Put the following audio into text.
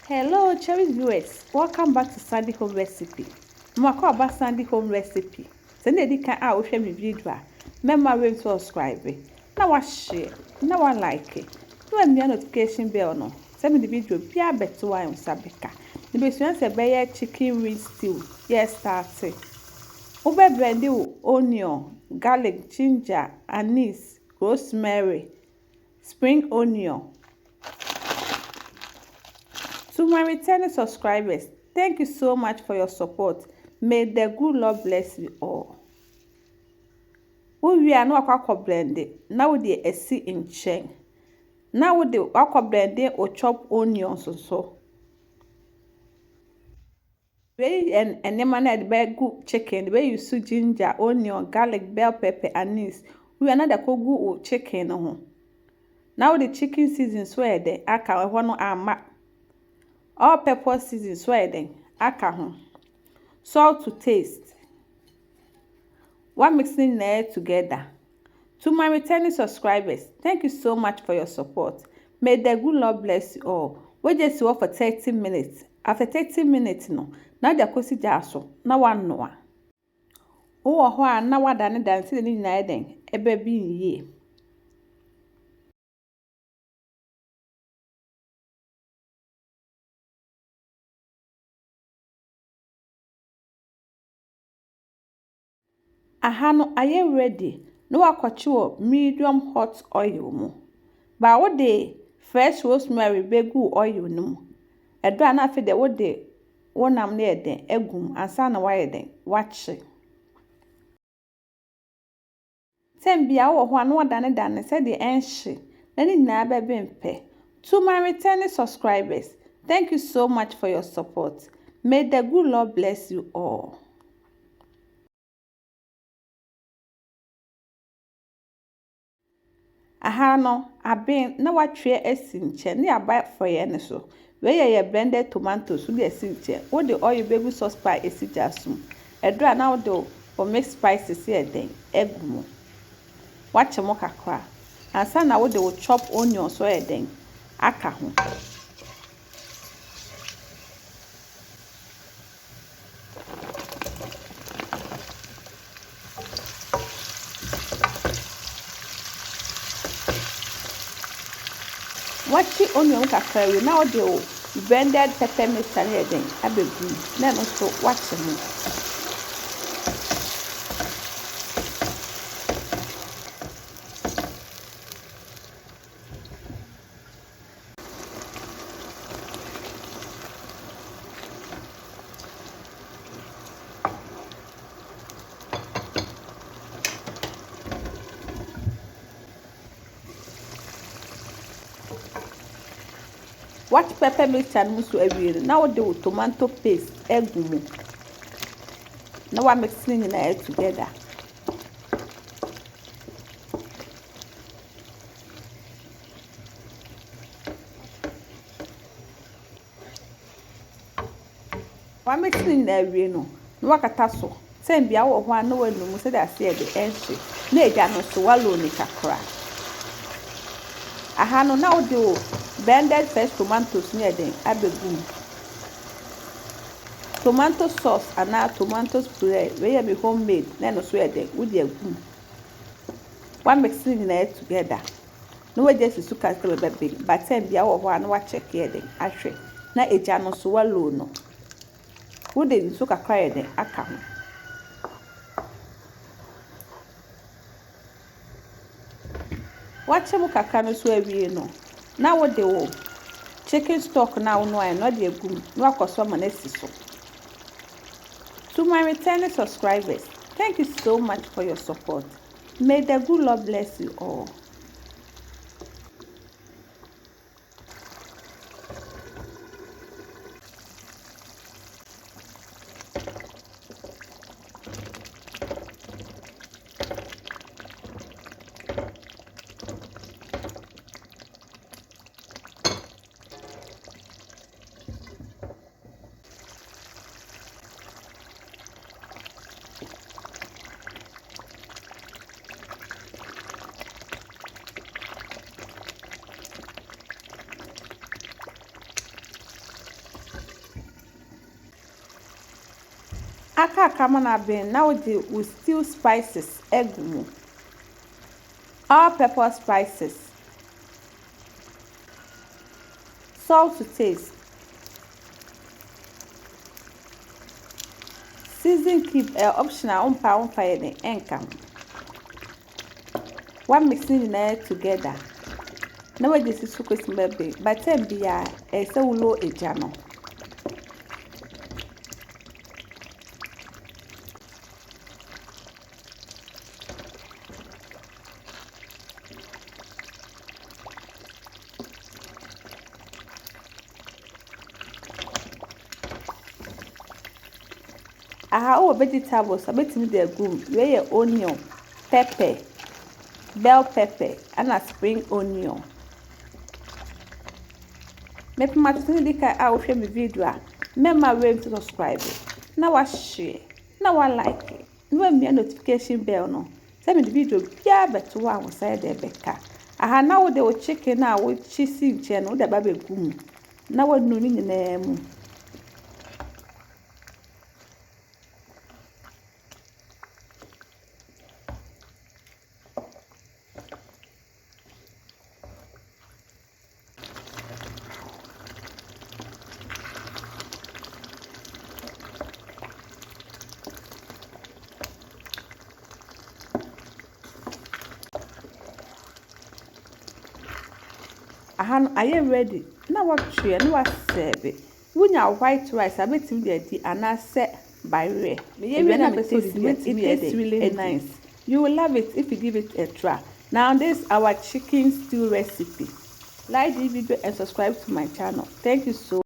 Hello, cherished viewers. Welcome back to Sandy Home Recipe. Mwako about Sandy Home Recipe. Send the can out with me video. Remember to subscribe. Now I share. Now I like it. Do me a notification bell no. Send me the video. Pia better why on Sabeka. The best one say bear chicken wing stew. Yes, started. Ube blend onion, garlic, ginger, anise, rosemary, spring onion. To my returning subscribers, thank you so much for your support. May the good Lord bless you all. We are not aqua blended. Now the esi in chain. Now with the aqua blending or chop onions or so. Very and lemonade bag good chicken. Where you see ginger, onion, garlic, bell pepper, anise. We are not the good or chicken. Now the chicken season swear the aka one ama. All pepper season sweating, aka salt to taste. One mixing it together. To my returning subscribers, thank you so much for your support. May the good Lord bless you all. We just work for 30 minutes. After 30 minutes, no, now the kosi jaso, na one no. Oh, na wa dane dance ni na eden, ebe bi ye. Aha no aye ready. No akwachi medium hot oil mu. Ba wo de fresh rosemary begu oil no. Edo ana afi de wo de wonam na eden egum ansa na wa eden wache. Tembia wo ho anu dane se de enhye. Na ni na ba bempe. To my returning subscribers, thank you so much for your support. May the good Lord bless you all. Aha no aben na watwe esi nche na aba foye ne so we ye blended tomatoes we esi nche wo de oil begu sauce pie esi jasum edra na wo de o mix spices here den egumo wache mo kakra ansa na wo de wo chop onion so here den aka ho wachi onion kakra we na wo de o blended pepper mix here den abegu na no so wache mo what pepper mix and musu ewie now the tomato paste egumu now we mixing it together we mixing ewie no wakata so sem bia wo ho an no wanum se da se e de enhye na eja no so walo ni kakra aha no na wo de blended fresh tomatoes near them abegum tomato sauce and now tomato puree where be homemade na no so eden with the agum one mixing it together no we just suka bebe but time bia wo ho an wa check eden ahwe na eja no so walo no wo de suka kra eden aka ho wache mu kakra no so awie no now what the chicken stock now no I not the gum no akoso ma na so. To my returning subscribers, thank you so much for your support. May the good Lord bless you all. aka kama na ben now the stew spices egg mu. All pepper spices, salt to taste, season cube optional umpa yene enkam. One mixing together. Now this is suko simbe but time bia se ulo eja no. Our vegetables abetimi de gum we onion, pepper, bell pepper and a spring onion. Me pema di kai a wo hwe me video a mema we to subscribe. Na wa share, na wa like. Na wa notification bell no. Say me the video bia beto wa wo side de beka. Aha na wo de wo chicken na wo cheese nche no de ba be gum. Na wa nu ni nyina mu. I am ready. Now what tree and what serve. Wunya white rice, I bet him the and I set by rare. It's really nice. You will love it if you give it a try. Now this is our chicken stew recipe. Like the video and subscribe to my channel. Thank you so much.